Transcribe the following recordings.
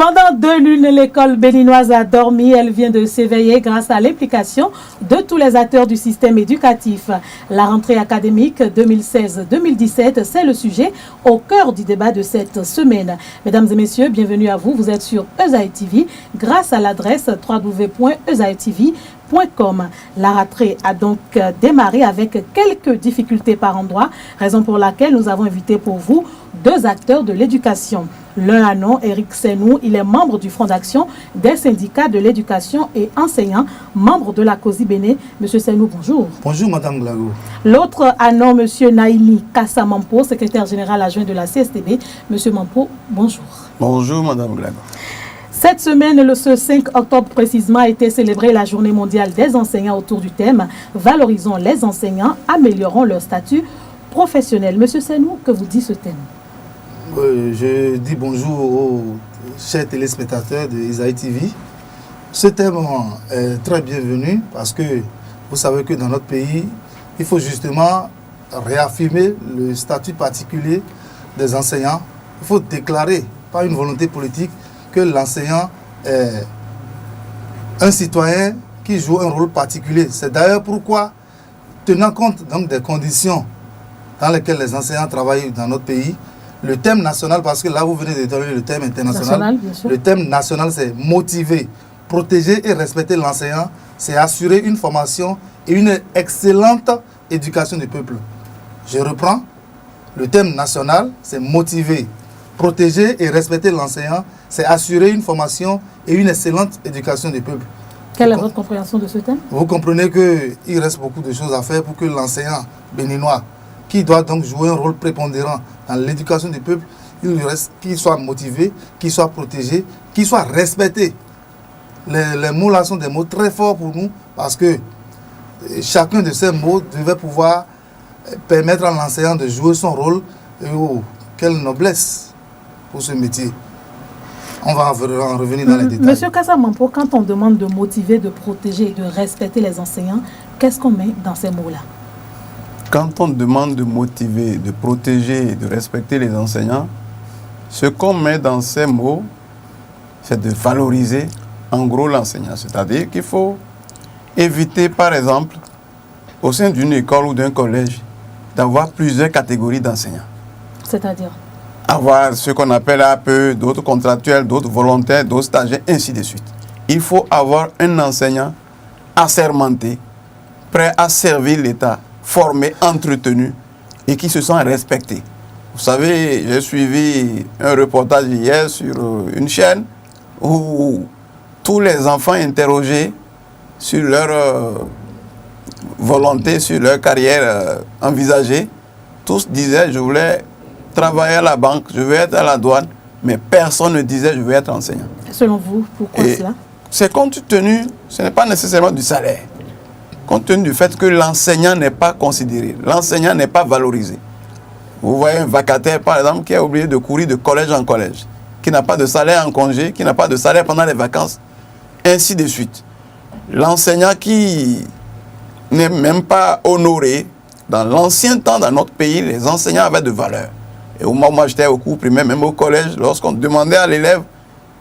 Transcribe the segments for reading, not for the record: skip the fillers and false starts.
Pendant 2 lunes, l'école béninoise a dormi. Elle vient de s'éveiller grâce à l'implication de tous les acteurs du système éducatif. La rentrée académique 2016-2017, c'est le sujet au cœur du débat de cette semaine. Mesdames et messieurs, bienvenue à vous. Vous êtes sur Esaïe TV grâce à l'adresse www.esaïetv.com. La rentrée a donc démarré avec quelques difficultés par endroit, raison pour laquelle nous avons invité pour vous 2 acteurs de l'éducation. L'un a nom Eric Senou, il est membre du Front d'action des syndicats de l'éducation et enseignant, membre de la COSI Béné. Monsieur Senou, bonjour. Bonjour, Madame Glago. L'autre a nom Monsieur Naïmi Kassa Mampo, secrétaire général adjoint de la CSTB. Monsieur Mampo, bonjour. Bonjour, Madame Glago. Cette semaine, ce 5 octobre précisément, a été célébrée la Journée mondiale des enseignants autour du thème « Valorisons les enseignants, améliorons leur statut professionnel ». Monsieur Senou, que vous dit ce thème? Je dis bonjour aux chers téléspectateurs de Esaïe TV. Ce thème est très bienvenu parce que vous savez que dans notre pays, il faut justement réaffirmer le statut particulier des enseignants. Il faut déclarer, par une volonté politique, que l'enseignant est un citoyen qui joue un rôle particulier. C'est d'ailleurs pourquoi, tenant compte donc des conditions dans lesquelles les enseignants travaillent dans notre pays, le thème national, parce que là vous venez de donner le thème international, le thème national c'est motiver, protéger et respecter l'enseignant, c'est assurer une formation et une excellente éducation du peuple. Je reprends, le thème national c'est motiver, protéger et respecter l'enseignant, c'est assurer une formation et une excellente éducation du peuple. Quelle est votre compréhension de ce thème? Vous comprenez qu'il reste beaucoup de choses à faire pour que l'enseignant béninois, qui doit donc jouer un rôle prépondérant dans l'éducation du peuple, qu'il soit motivé, qu'il soit protégé, qu'il soit respecté. Les mots là sont des mots très forts pour nous parce que chacun de ces mots devait pouvoir permettre à l'enseignant de jouer son rôle. Et oh, quelle noblesse pour ce métier. On va en revenir dans les détails. Monsieur Kassa Mampo, quand on demande de motiver, de protéger et de respecter les enseignants, qu'est-ce qu'on met dans ces mots-là? Quand on demande de motiver, de protéger et de respecter les enseignants, ce qu'on met dans ces mots, c'est de valoriser en gros l'enseignant. C'est-à-dire qu'il faut éviter, par exemple, au sein d'une école ou d'un collège, d'avoir plusieurs catégories d'enseignants. C'est-à-dire? Avoir ce qu'on appelle un peu d'autres contractuels, d'autres volontaires, d'autres stagiaires, ainsi de suite. Il faut avoir un enseignant assermenté, prêt à servir l'État, formé, entretenu et qui se sent respecté. Vous savez, j'ai suivi un reportage hier sur une chaîne où tous les enfants interrogés sur leur volonté, sur leur carrière envisagée, tous disaient « je voulais travailler à la banque, je veux être à la douane », mais personne ne disait « je veux être enseignant ». Selon vous, pourquoi cela? C'est compte tenu, ce n'est pas nécessairement du salaire. Compte tenu du fait que l'enseignant n'est pas considéré, l'enseignant n'est pas valorisé. Vous voyez un vacataire, par exemple, qui est obligé de courir de collège en collège, qui n'a pas de salaire en congé, qui n'a pas de salaire pendant les vacances, ainsi de suite. L'enseignant qui n'est même pas honoré, dans l'ancien temps, dans notre pays, les enseignants avaient de valeur. Et au moment où moi j'étais au cours primaire, même au collège, lorsqu'on demandait à l'élève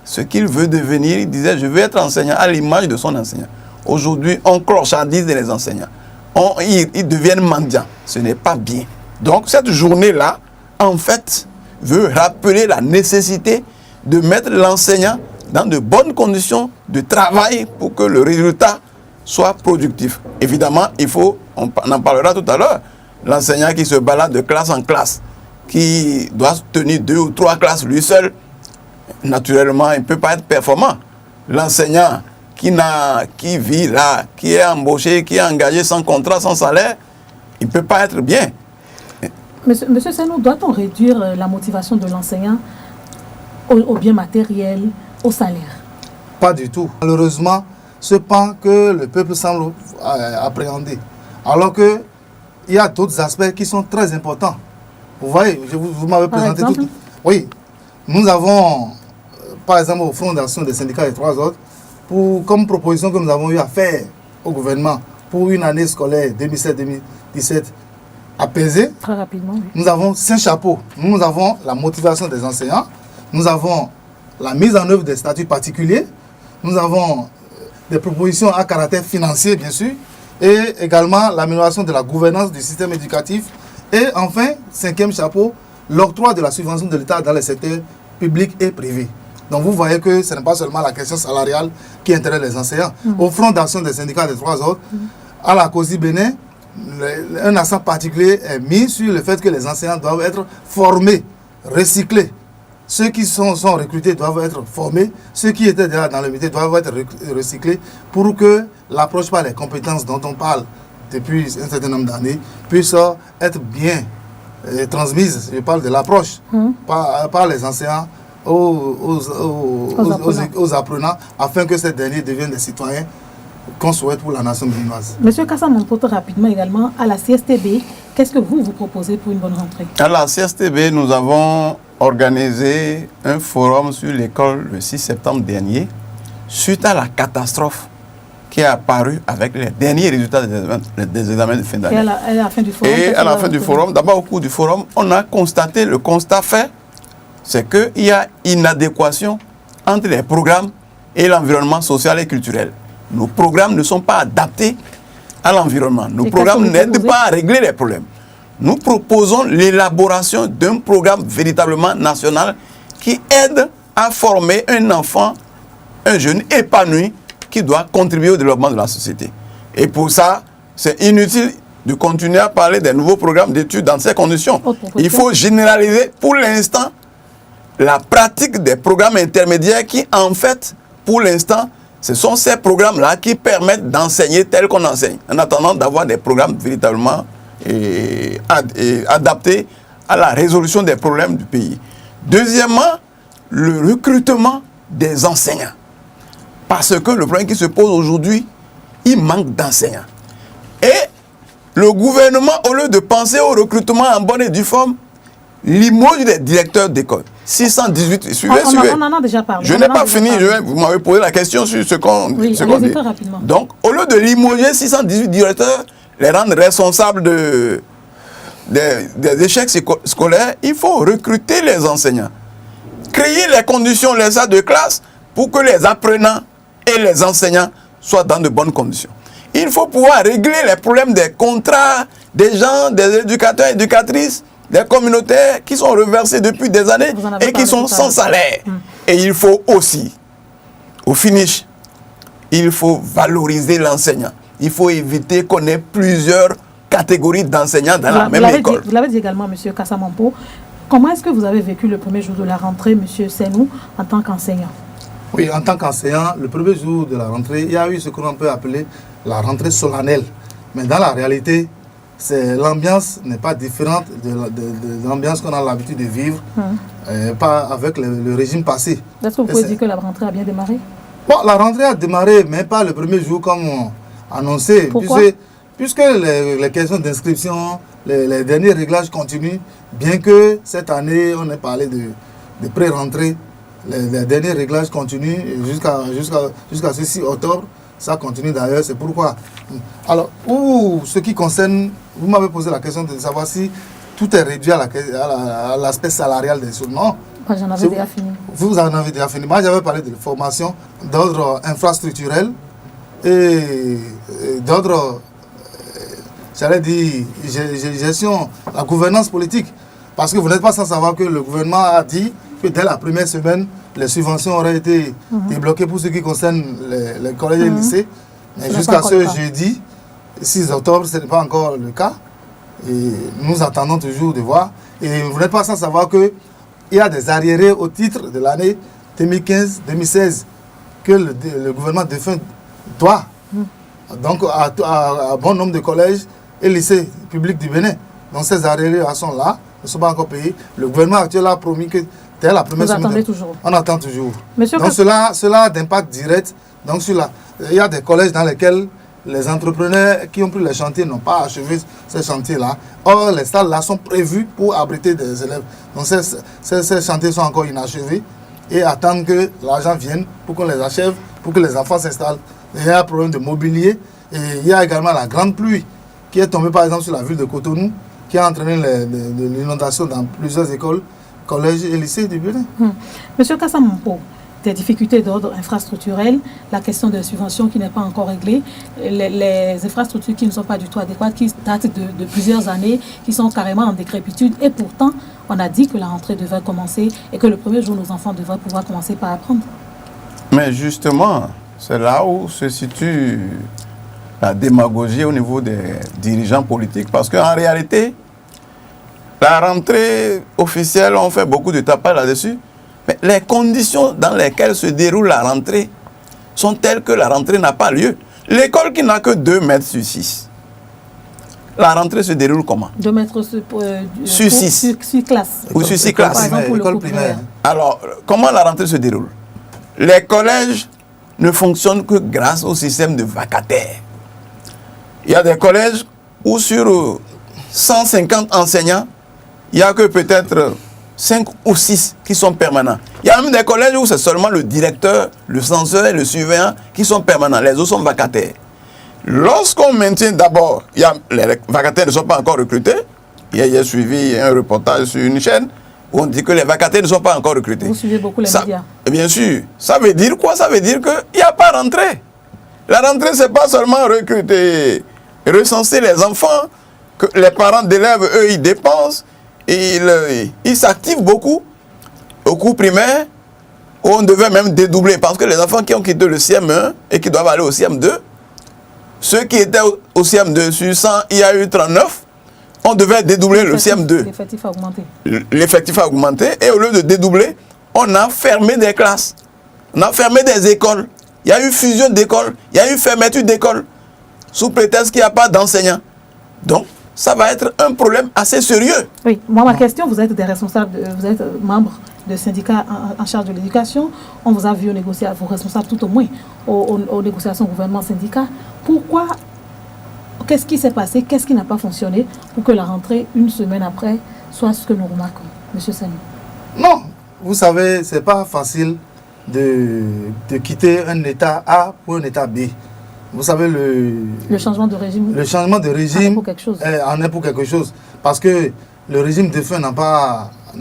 ce qu'il veut devenir, il disait « je veux être enseignant » à l'image de son enseignant. Aujourd'hui, on clochardise les enseignants. Ils deviennent mendiants. Ce n'est pas bien. Donc, cette journée-là, en fait, veut rappeler la nécessité de mettre l'enseignant dans de bonnes conditions de travail pour que le résultat soit productif. Évidemment, on en parlera tout à l'heure, l'enseignant qui se balade de classe en classe, qui doit tenir 2 ou 3 classes lui seul, naturellement, il ne peut pas être performant. L'enseignant qui vit là, qui est embauché, qui est engagé sans contrat, sans salaire, il ne peut pas être bien. Monsieur Senou, doit-on réduire la motivation de l'enseignant au bien matériel, au salaire? Pas du tout. Malheureusement, ce pan que le peuple semble appréhender. Alors qu'il y a d'autres aspects qui sont très importants. Vous voyez, vous m'avez présenté tout. Oui, nous avons, par exemple, au Front d'action des syndicats et 3 autres, comme proposition que nous avons eu à faire au gouvernement pour une année scolaire 2017-2017 apaisée. Très rapidement, oui. Nous avons 5 chapeaux. Nous avons la motivation des enseignants, nous avons la mise en œuvre des statuts particuliers. Nous avons des propositions à caractère financier, bien sûr, et également l'amélioration de la gouvernance du système éducatif. Et enfin, 5e chapeau, l'octroi de la subvention de l'État dans les secteurs publics et privés. Donc vous voyez que ce n'est pas seulement la question salariale qui intéresse les enseignants. Au front d'action des syndicats des 3 ordres, à la COSI Bénin, un accent particulier est mis sur le fait que les enseignants doivent être formés, recyclés. Ceux qui sont recrutés doivent être formés, ceux qui étaient déjà dans le métier doivent être recyclés pour que l'approche par les compétences dont on parle depuis un certain nombre d'années puisse être bien transmise. Je parle de l'approche par les enseignants aux apprenants afin que ces derniers deviennent des citoyens qu'on souhaite pour la nation béninoise. Monsieur Kassamampo, rapidement également, à la CSTB, qu'est-ce que vous proposez pour une bonne rentrée? À la CSTB, nous avons organisé un forum sur l'école le 6 septembre dernier suite à la catastrophe qui est apparue avec les derniers résultats des examens de fin d'année. Et à la fin du forum, d'abord au cours du forum, on a constaté, le constat fait, c'est qu'il y a inadéquation entre les programmes et l'environnement social et culturel. Nos programmes ne sont pas adaptés à l'environnement. Nos programmes n'aident pas à régler les problèmes. Nous proposons l'élaboration d'un programme véritablement national qui aide à former un enfant, un jeune épanoui qui doit contribuer au développement de la société. Et pour ça, c'est inutile de continuer à parler des nouveaux programmes d'études dans ces conditions. Il faut généraliser pour l'instant la pratique des programmes intermédiaires qui, en fait, pour l'instant, ce sont ces programmes-là qui permettent d'enseigner tel qu'on enseigne, en attendant d'avoir des programmes véritablement adaptés à la résolution des problèmes du pays. Deuxièmement, le recrutement des enseignants. Parce que le problème qui se pose aujourd'hui, il manque d'enseignants. Et le gouvernement, au lieu de penser au recrutement en bonne et due forme, limoge des directeurs d'école. 618, suivez. On en a déjà parlé. Je n'ai pas fini, vous m'avez posé la question sur ce qu'on dit. Rapidement. Donc, au lieu de limoger 618 directeurs, les rendre responsables des échecs scolaires, il faut recruter les enseignants. Créer les conditions, les salles de classe, pour que les apprenants et les enseignants soient dans de bonnes conditions. Il faut pouvoir régler les problèmes des contrats des gens, des éducateurs et éducatrices, des communautaires qui sont reversés depuis des années et qui sont sans salaire. Et il faut aussi, au finish, il faut valoriser l'enseignant. Il faut éviter qu'on ait plusieurs catégories d'enseignants dans la même école. Vous l'avez dit également, M. Kassamampo. Comment est-ce que vous avez vécu le premier jour de la rentrée, M. Senou, en tant qu'enseignant? Oui, en tant qu'enseignant, le premier jour de la rentrée, il y a eu ce qu'on peut appeler la rentrée solennelle. Mais dans la réalité, l'ambiance n'est pas différente de l'ambiance qu'on a l'habitude de vivre, pas avec le régime passé. Est-ce que vous pouvez dire que la rentrée a bien démarré? Bon, la rentrée a démarré, mais pas le premier jour comme annoncé. Pourquoi? Puisque les questions d'inscription, les derniers réglages continuent, bien que cette année, on ait parlé de pré-rentrée, les derniers réglages continuent jusqu'à ce 6 octobre. Ça continue d'ailleurs, c'est pourquoi. Alors, ce qui concerne, vous m'avez posé la question de savoir si tout est réduit à l'aspect salarial des choses. Non. Moi, j'en avais déjà fini. Vous en avez déjà fini. Moi, j'avais parlé de formation d'ordre infrastructurel et d'ordre, j'allais dire, gestion, la gouvernance politique. Parce que vous n'êtes pas sans savoir que le gouvernement a dit que dès la première semaine, les subventions auraient été débloquées pour ce qui concerne les collèges et lycées. Mais jusqu'à ce jeudi, 6 octobre, ce n'est pas encore le cas. Et nous attendons toujours de voir. Et vous n'êtes pas sans savoir qu'il y a des arriérés au titre de l'année 2015-2016 que le gouvernement défunt doit. Donc à bon nombre de collèges et lycées publics du Bénin. Donc ces arriérés sont là, ne sont pas encore payés. Le gouvernement actuel a promis que dès la première semaine, on attend toujours. Donc cela a d'impact direct. Donc il y a des collèges dans lesquels les entrepreneurs qui ont pris les chantiers n'ont pas achevé ces chantiers-là. Or, les salles-là sont prévues pour abriter des élèves. Donc ces chantiers sont encore inachevés et attendent que l'argent vienne pour qu'on les achève, pour que les enfants s'installent. Il y a un problème de mobilier et il y a également la grande pluie qui est tombée par exemple sur la ville de Cotonou, qui a entraîné l'inondation dans plusieurs écoles, collèges et lycées du Bénin. Monsieur Kassamampo, des difficultés d'ordre infrastructurel, la question de subventions qui n'est pas encore réglée, les infrastructures qui ne sont pas du tout adéquates, qui datent de plusieurs années, qui sont carrément en décrépitude. Et pourtant, on a dit que la rentrée devait commencer et que le premier jour, nos enfants devraient pouvoir commencer par apprendre. Mais justement, c'est là où se situe la démagogie au niveau des dirigeants politiques. Parce qu'en réalité, la rentrée officielle, on fait beaucoup de tapage là-dessus. Mais les conditions dans lesquelles se déroule la rentrée sont telles que la rentrée n'a pas lieu. L'école qui n'a que 2 mètres sur 6, la rentrée se déroule comment? 2 mètres sur 6. Sur classe. Ou sur 6 classes. Par exemple, pour le École cours primaire. Alors, comment la rentrée se déroule? Les collèges ne fonctionnent que grâce au système de vacataires. Il y a des collèges où sur 150 enseignants, il n'y a que peut-être 5 ou 6 qui sont permanents. Il y a même des collèges où c'est seulement le directeur, le censeur et le surveillant qui sont permanents. Les autres sont vacataires. Lorsqu'on maintient d'abord, les vacataires ne sont pas encore recrutés. J'ai suivi un reportage sur une chaîne où on dit que les vacataires ne sont pas encore recrutés. Vous suivez beaucoup les médias. Bien sûr. Ça veut dire quoi? Ça veut dire qu'il n'y a pas rentrée. La rentrée, ce n'est pas seulement recruter, recenser les enfants, que les parents d'élèves, eux, ils dépensent. Ils s'activent beaucoup au cours primaire où on devait même dédoubler parce que les enfants qui ont quitté le CM1 et qui doivent aller au CM2, ceux qui étaient au CM2 sur 100, il y a eu 39, on devait dédoubler le CM2. L'effectif a augmenté. L'effectif a augmenté et au lieu de dédoubler, on a fermé des classes, on a fermé des écoles. Il y a eu fusion d'écoles, il y a eu fermeture d'écoles sous prétexte qu'il n'y a pas d'enseignants. Donc, ça va être un problème assez sérieux. Oui, moi, ma question, vous êtes des responsables, vous êtes membre de syndicats en charge de l'éducation. On vous a vu négocier, vos responsables tout au moins, aux négociations gouvernement-syndicat. Pourquoi? Qu'est-ce qui s'est passé? Qu'est-ce qui n'a pas fonctionné pour que la rentrée, une semaine après, soit ce que nous remarquons? Monsieur Sani. Non, vous savez, ce n'est pas facile de quitter un état A pour un état B. Vous savez, le changement de régime. Le changement de régime en est pour quelque chose. Parce que le régime défunt n'a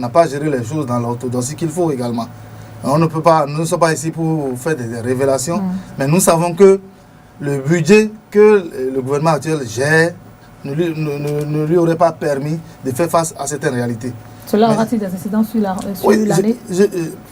pas géré les choses dans l'orthodoxie qu'il faut également. On ne peut pas, nous ne sommes pas ici pour faire des révélations, mais nous savons que le budget que le gouvernement actuel gère ne lui aurait pas permis de faire face à certaines réalités. Cela aura-t-il des incidents sur l'année?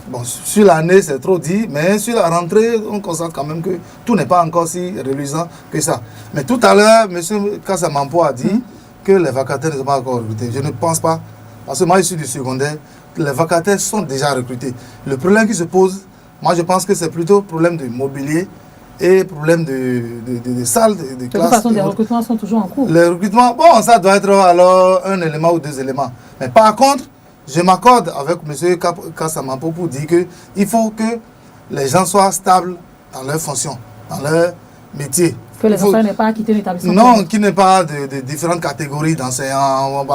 Bon, sur l'année, c'est trop dit, mais sur la rentrée, on constate quand même que tout n'est pas encore si reluisant que ça. Mais tout à l'heure, M. Kassamampo a dit que les vacataires ne sont pas encore recrutés. Je ne pense pas, parce que moi, je suis du secondaire, les vacataires sont déjà recrutés. Le problème qui se pose, moi, je pense que c'est plutôt problème de mobilier et problème de salles, de classes. De toute façon, les recrutements sont toujours en cours. Les recrutements, bon, ça doit être alors un élément ou 2 éléments. Mais par contre, je m'accorde avec M. Kassamampo pour dire qu'il faut que les gens soient stables dans leurs fonctions, dans leur métier. Que les enfants n'aient pas à quitter l'établissement. Non, qu'il n'y ait pas de différentes catégories d'enseignants.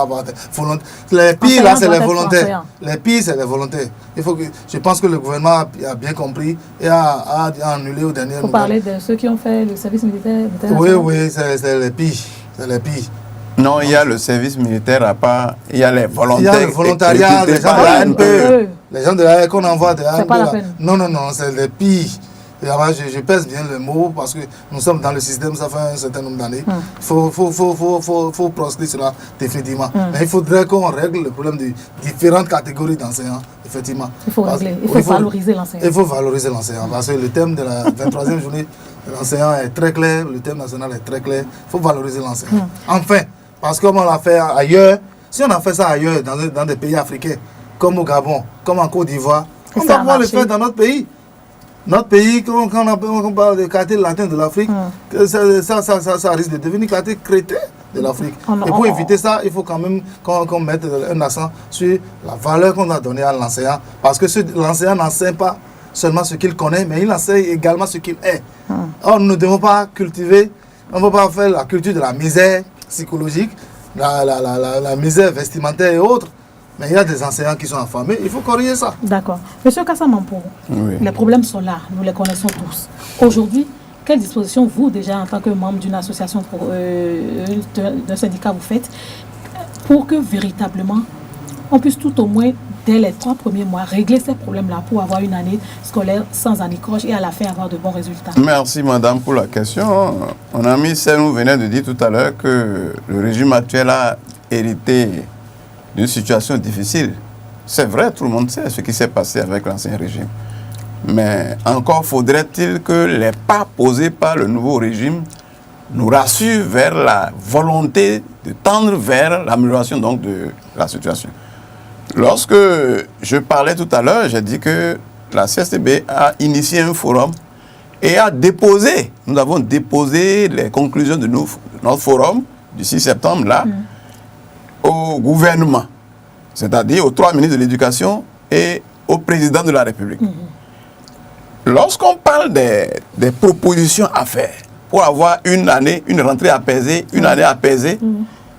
Les pires, là, c'est les volontaires. Les pires, c'est les volontaires. Je pense que le gouvernement a bien compris et a annulé au dernier moment. Vous parlez de ceux qui ont fait le service militaire. Oui, c'est les pires. C'est les pires. Non, il y a le service militaire à part, il y a les volontaires. Il y a le volontariat, les gens de la NPE. Les gens de la qu'on envoie de la NPE. C'est pas la peine. Non, c'est les pires. Je pèse bien le mot parce que nous sommes dans le système, ça fait un certain nombre d'années. Il faut proscrire cela définitivement. Mais il faudrait qu'on règle le problème de différentes catégories d'enseignants, effectivement. Il faut régler, il faut valoriser l'enseignant. Il faut valoriser l'enseignant parce que le thème de la 23e journée de l'enseignant est très clair, le thème national est très clair. Il faut valoriser l'enseignant. Enfin, parce que comme on l'a fait ailleurs, si on a fait ça ailleurs, dans des pays africains, comme au Gabon, comme en Côte d'Ivoire, on va pouvoir le faire dans notre pays. Notre pays, quand on parle de quartier latin de l'Afrique, ça risque de devenir quartier crétin de l'Afrique. Et pour éviter ça, il faut quand même qu'on mette un accent sur la valeur qu'on a donnée à l'enseignant. Parce que l'enseignant n'enseigne pas seulement ce qu'il connaît, mais il enseigne également ce qu'il est. Or, nous ne devons pas cultiver, on ne peut pas faire la culture de la misère psychologique, la misère vestimentaire et autres. Mais il y a des enseignants qui sont affamés, il faut corriger ça. D'accord. Monsieur Kassamampo, les problèmes sont là, nous les connaissons tous. Aujourd'hui, quelles dispositions vous, déjà en tant que membre d'une association, d'un syndicat, vous faites pour que véritablement on puisse tout au moins dès les 3 premiers mois, régler ces problèmes-là pour avoir une année scolaire sans anicroche et à la fin avoir de bons résultats? Merci madame pour la question. Mon ami Senou venait de dire tout à l'heure que le régime actuel a hérité d'une situation difficile. C'est vrai, tout le monde sait ce qui s'est passé avec l'ancien régime. Mais encore faudrait-il que les pas posés par le nouveau régime nous rassurent vers la volonté de tendre vers l'amélioration donc de la situation. Lorsque je parlais tout à l'heure, j'ai dit que la CSTB a initié un forum et a déposé, nous avons déposé les conclusions de notre forum du 6 septembre là, au gouvernement, c'est-à-dire aux 3 ministres de l'Éducation et au président de la République. Lorsqu'on parle des propositions à faire pour avoir une rentrée apaisée, une année apaisée,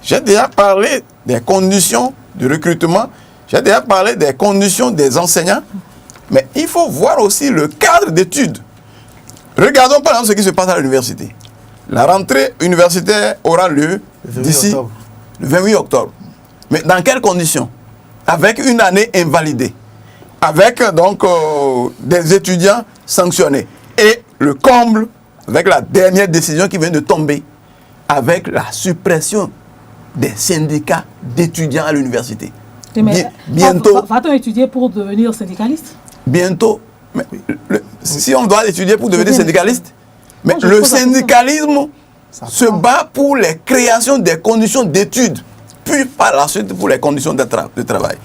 j'ai déjà parlé des conditions de recrutement, j'ai déjà parlé des conditions des enseignants, mais il faut voir aussi le cadre d'études. Regardons par exemple ce qui se passe à l'université. La rentrée universitaire aura lieu d'ici le 28 octobre. Mais dans quelles conditions? Avec une année invalidée, avec donc des étudiants sanctionnés. Et le comble, avec la dernière décision qui vient de tomber, avec la suppression des syndicats d'étudiants à l'université. Bientôt. Va-t-on étudier pour devenir syndicaliste? Bientôt. Mais si on doit étudier pour devenir syndicaliste, mais le syndicalisme se bat pour les créations des conditions d'études, puis par la suite pour les conditions de travail.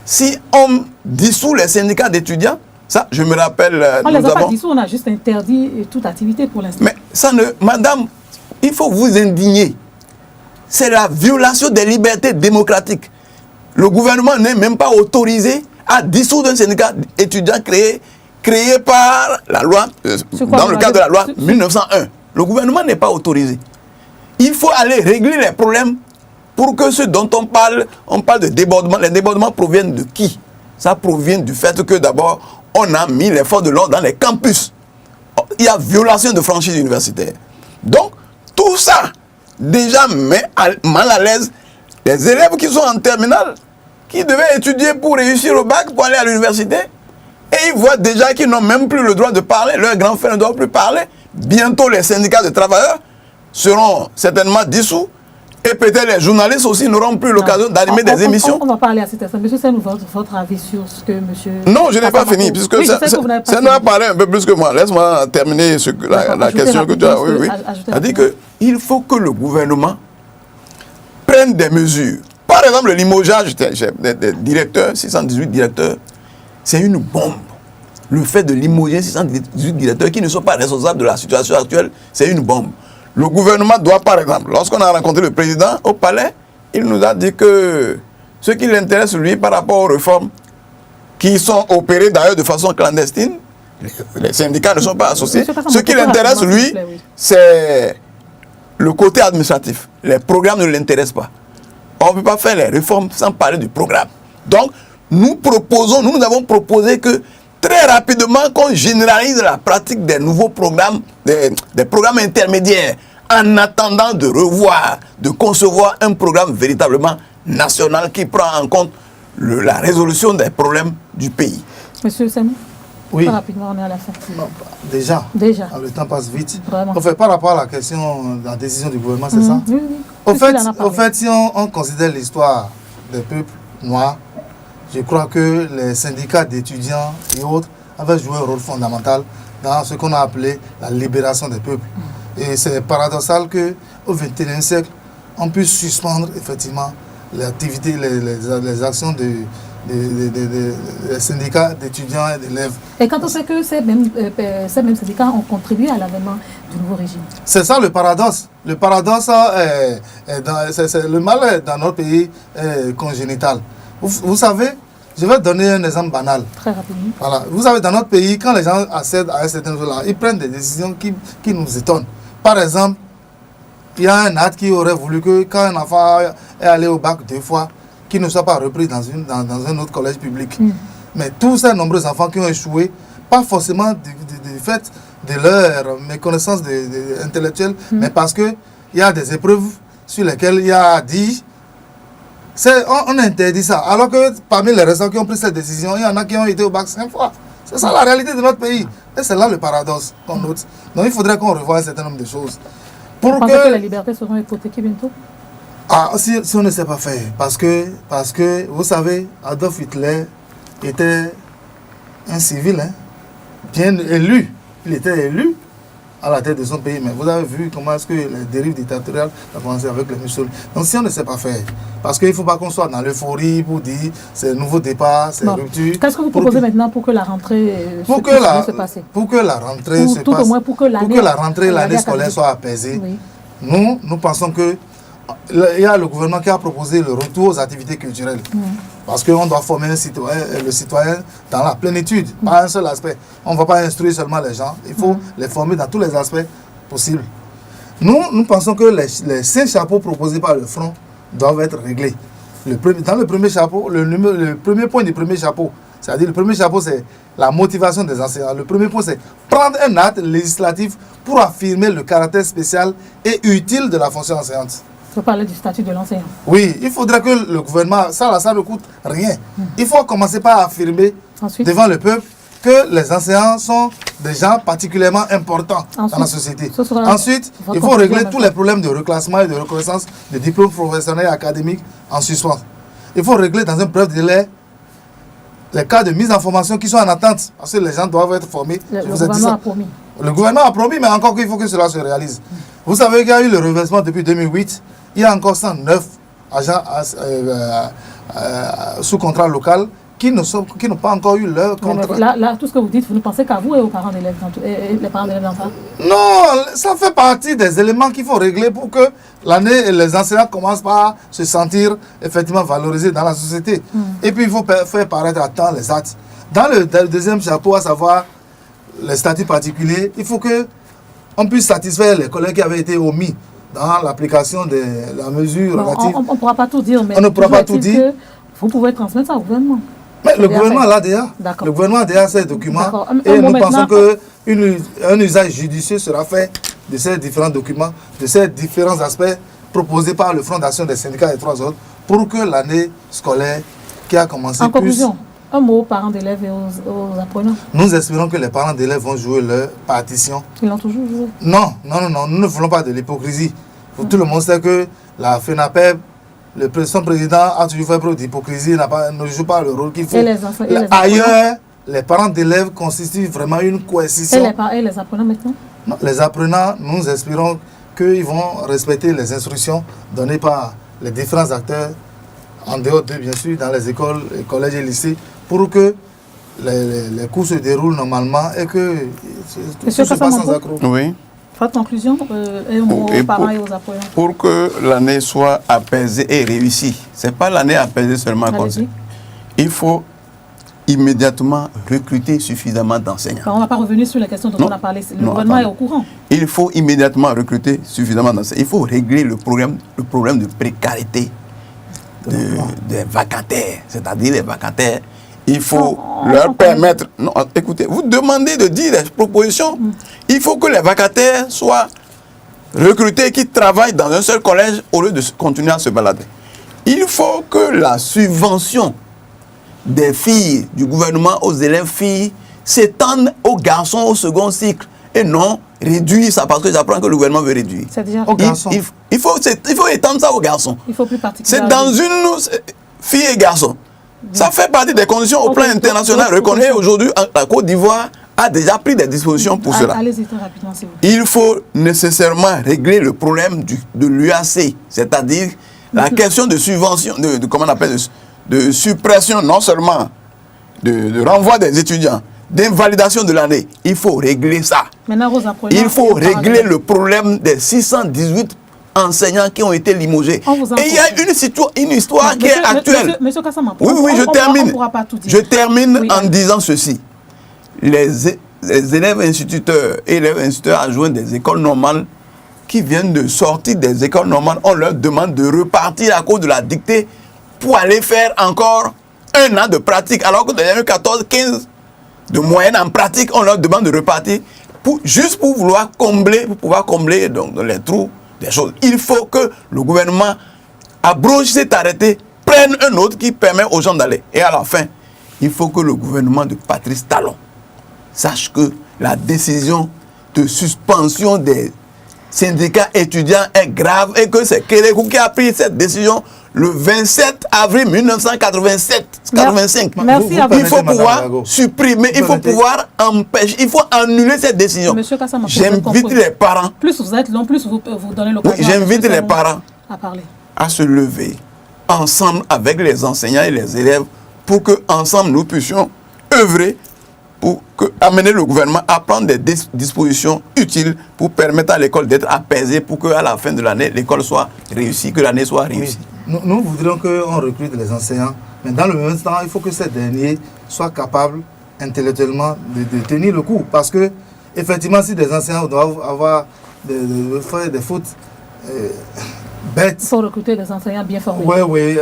Si on dissout les syndicats d'étudiants, ça, je me rappelle... On ne les a pas dissous, on a juste interdit toute activité pour l'instant. Mais ça ne... Madame, il faut vous indigner. C'est la violation des libertés démocratiques. Le gouvernement n'est même pas autorisé à dissoudre un syndicat étudiant créé par la loi, dans le cadre de la loi 1901. Le gouvernement n'est pas autorisé. Il faut aller régler les problèmes pour que ce dont on parle de débordement. Les débordements proviennent de qui? Ça provient du fait que d'abord, on a mis les forces de l'ordre dans les campus. Il y a violation de franchise universitaire. Donc, tout ça, déjà met mal à l'aise les élèves qui sont en terminale, qui devaient étudier pour réussir au bac, pour aller à l'université. Et ils voient déjà qu'ils n'ont même plus le droit de parler. Leurs grands frères ne doivent plus parler. Bientôt, les syndicats de travailleurs seront certainement dissous. Et peut-être les journalistes aussi n'auront plus l'occasion d'animer des émissions. On va parler à cet instant. Monsieur Senou, votre avis sur ce que monsieur... Non, je n'ai pas fini, puisque ça nous a parlé un peu plus que moi. Laisse-moi terminer la question que tu as... Oui. C'est-à-dire qu'il faut que le gouvernement prenne des mesures. Par exemple, le limogeage des directeurs, 618 directeurs, c'est une bombe. Le fait de limoger 618 directeurs qui ne sont pas responsables de la situation actuelle, c'est une bombe. Le gouvernement doit, par exemple, lorsqu'on a rencontré le président au palais, il nous a dit que ce qui l'intéresse, lui, par rapport aux réformes qui sont opérées d'ailleurs de façon clandestine, les syndicats ne sont pas associés. Ce qui l'intéresse, lui, c'est le côté administratif. Les programmes ne l'intéressent pas. On ne peut pas faire les réformes sans parler du programme. Donc, nous avons proposé que très rapidement qu'on généralise la pratique des nouveaux programmes, des programmes intermédiaires, en attendant de revoir, de concevoir un programme véritablement national qui prend en compte la résolution des problèmes du pays. Monsieur Senou, oui. Rapidement, on est à la fin. Non, déjà. Le temps passe vite. Vraiment. En fait, par rapport à la question, la décision du gouvernement, c'est ça? Oui. Au fait, si on considère l'histoire des peuples noirs, je crois que les syndicats d'étudiants et autres avaient joué un rôle fondamental dans ce qu'on a appelé la libération des peuples. Et c'est paradoxal qu'au XXIe siècle, on puisse suspendre effectivement l'activité, les actions des syndicats d'étudiants et d'élèves. Et quand on sait que ces mêmes syndicats ont contribué à l'avènement du nouveau régime. C'est ça le paradoxe. Le paradoxe, le mal dans notre pays est congénital. Vous savez, je vais donner un exemple banal. Très rapidement. Voilà. Vous savez, dans notre pays, quand les gens accèdent à un certain niveau-là, ils prennent des décisions qui nous étonnent. Par exemple, il y a un acte qui aurait voulu que quand un enfant est allé au bac 2 fois, qu'il ne soit pas repris dans un autre collège public. Mais tous ces nombreux enfants qui ont échoué, pas forcément du fait de leur méconnaissance intellectuelle, mais parce qu'il y a des épreuves sur lesquelles il y a dit On interdit ça. Alors que parmi les récents qui ont pris cette décision, il y en a qui ont été au bac 5 fois. C'est ça la réalité de notre pays. Et c'est là le paradoxe qu'on note. Donc il faudrait qu'on revoie un certain nombre de choses. Vous pensez que les libertés seront hypothéquées bientôt? Si on ne sait pas faire. Parce que vous savez, Adolf Hitler était un civil, hein, bien élu. Il était élu à la tête de son pays. Mais vous avez vu comment est-ce que les dérives dictatoriales ont commencé avec les Mussolini. Donc si on ne sait pas faire, parce qu'il ne faut pas qu'on soit dans l'euphorie pour dire c'est un nouveau départ, c'est rupture. Qu'est-ce que vous proposez maintenant pour que la rentrée se passe? Pour que la rentrée se passe, tout au moins pour que l'année scolaire soit apaisée. Oui. Nous pensons que il y a le gouvernement qui a proposé le retour aux activités culturelles. Parce qu'on doit former le citoyen dans la plénitude, pas un seul aspect. On ne va pas instruire seulement les gens, il faut les former dans tous les aspects possibles. Nous pensons que les 5 chapeaux proposés par le Front doivent être réglés. Dans le premier chapeau, le premier point du premier chapeau, c'est-à-dire le premier chapeau, c'est la motivation des enseignants. Le premier point, c'est prendre un acte législatif pour affirmer le caractère spécial et utile de la fonction enseignante. Vous parlez du statut de l'enseignant. Oui, il faudrait que le gouvernement, ça ne coûte rien. Il faut commencer par affirmer devant le peuple que les enseignants sont des gens particulièrement importants dans la société. Ensuite, il faut régler tous les problèmes de reclassement et de reconnaissance des diplômes professionnels et académiques en suspens. Il faut régler dans un bref délai les cas de mise en formation qui sont en attente, parce que les gens doivent être formés. Le gouvernement a promis. Le gouvernement a promis, mais encore qu'il faut que cela se réalise. Vous savez qu'il y a eu le reversement depuis 2008. Il y a encore 109 agents sous contrat local qui n'ont pas encore eu leur contrat. Là, tout ce que vous dites, vous ne pensez qu'à vous et aux parents d'élèves, les parents d'élèves d'enfants? Non, ça fait partie des éléments qu'il faut régler pour que l'année, les enseignants commencent par se sentir effectivement valorisés dans la société. Et puis il faut faire paraître à temps les actes. Dans le deuxième chapeau, à savoir les statuts particuliers, il faut qu'on puisse satisfaire les collègues qui avaient été omis dans l'application de la mesure relative. On ne pourra pas tout dire, mais on ne pourra pas tout dire. Vous pouvez transmettre ça au gouvernement. Mais le gouvernement l'a déjà. Le gouvernement a déjà ces documents. Et nous pensons qu'un usage judicieux sera fait de ces différents documents, de ces différents aspects proposés par le Front d'action des syndicats et 3 autres, pour que l'année scolaire qui a commencé en conclusion, un mot aux parents d'élèves et aux apprenants. Nous espérons que les parents d'élèves vont jouer leur partition. Ils l'ont toujours joué. Non, nous ne voulons pas de l'hypocrisie. Tout le monde sait que la FENAPEB, son président a toujours fait preuve d'hypocrisie, ne joue pas le rôle qu'il faut. Ailleurs, les parents d'élèves constituent vraiment une coercition. Et les apprenants maintenant? Non, les apprenants, nous espérons qu'ils vont respecter les instructions données par les différents acteurs, en dehors d'eux bien sûr, dans les écoles, les collèges et lycées, pour que les cours se déroulent normalement et que tout se passe sans accroc. Oui. Votre conclusion, un mot aux parents et aux apprenants. Pour que l'année soit apaisée et réussie, ce n'est pas l'année apaisée seulement comme ça. Il faut immédiatement recruter suffisamment d'enseignants. On ne va pas revenir sur la question dont on a parlé. Le gouvernement est au courant. Il faut immédiatement recruter suffisamment d'enseignants. Il faut régler le problème de précarité des vacataires. C'est-à-dire les vacataires, il faut leur permettre... Non, écoutez, vous demandez de dire des propositions. Il faut que les vacataires soient recrutés qui travaillent dans un seul collège au lieu de continuer à se balader. Il faut que la subvention des filles du gouvernement aux élèves filles s'étende aux garçons au second cycle et non réduire ça parce que j'apprends que le gouvernement veut réduire. C'est déjà aux garçons. Il faut étendre ça aux garçons. Il faut plus particulièrement. C'est dans une fille et garçon. Ça fait partie des conditions au plan international reconnues. Aujourd'hui, la Côte d'Ivoire a déjà pris des dispositions pour cela. Allez-y très rapidement, s'il vous plaît. Il faut nécessairement régler le problème de l'UAC, c'est-à-dire la question de subvention, comment on appelle, de suppression non seulement de renvoi des étudiants, d'invalidation de l'année. Il faut régler ça. Il faut régler le problème des 618 enseignants qui ont été limogés. Et il y a une histoire qui est actuelle. Monsieur Kassama, oui, je termine. Je termine en disant ceci. Les élèves instituteurs et élèves instituteurs adjoints des écoles normales qui viennent de sortir des écoles normales, on leur demande de repartir à cause de la dictée pour aller faire encore 1 an de pratique. Alors que dans les 14, 15 de moyenne en pratique, on leur demande de repartir juste pour pouvoir combler donc, les trous des choses. Il faut que le gouvernement abroge cet arrêté, prennent un autre qui permet aux gens d'aller. Et à la fin, il faut que le gouvernement de Patrice Talon sache que la décision de suspension des syndicats étudiants est grave et que c'est Kérékou qui a pris cette décision le 27 avril 1985. Merci à vous. Il faut pouvoir supprimer, il faut pouvoir empêcher, il faut annuler cette décision. Monsieur Kassama, j'invite les parents. Plus vous êtes long, plus vous donnez l'occasion. J'invite les parents à parler, à se lever ensemble avec les enseignants et les élèves pour que ensemble nous puissions œuvrer pour amener le gouvernement à prendre des dispositions utiles pour permettre à l'école d'être apaisée, pour qu'à la fin de l'année, l'école soit réussie, que l'année soit réussie. Oui. Nous voudrions qu'on recrute les enseignants, mais dans le même temps, il faut que ces derniers soient capables intellectuellement de tenir le coup. Parce que, effectivement, si des enseignants doivent avoir faire des fautes bêtes. Il faut recruter des enseignants bien formés. Oui,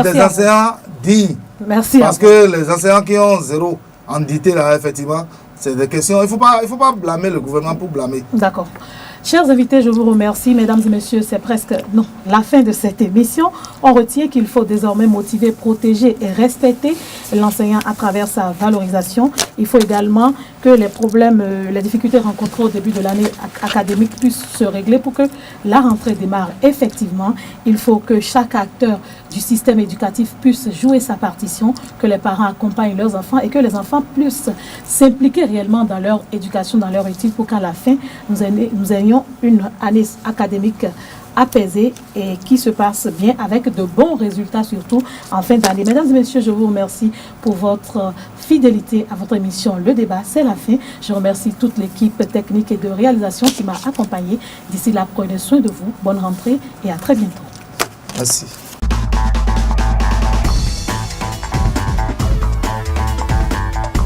des enseignants dignes. Merci. Parce que les enseignants qui ont zéro en dité, là, effectivement, c'est des questions. Il ne faut pas blâmer le gouvernement pour blâmer. D'accord. Chers invités, je vous remercie. Mesdames et messieurs, c'est presque la fin de cette émission. On retient qu'il faut désormais motiver, protéger et respecter l'enseignant à travers sa valorisation. Il faut également que les problèmes, les difficultés rencontrées au début de l'année académique puissent se régler pour que la rentrée démarre effectivement. Il faut que chaque acteur du système éducatif puisse jouer sa partition, que les parents accompagnent leurs enfants et que les enfants puissent s'impliquer réellement dans leur éducation, dans leur étude pour qu'à la fin, nous ayons une année académique apaisée et qui se passe bien avec de bons résultats surtout en fin d'année. Mesdames et messieurs, je vous remercie pour votre fidélité à votre émission Le Débat. C'est la fin. Je remercie toute l'équipe technique et de réalisation qui m'a accompagné. D'ici là, prenez soin de vous. Bonne rentrée et à très bientôt. Merci.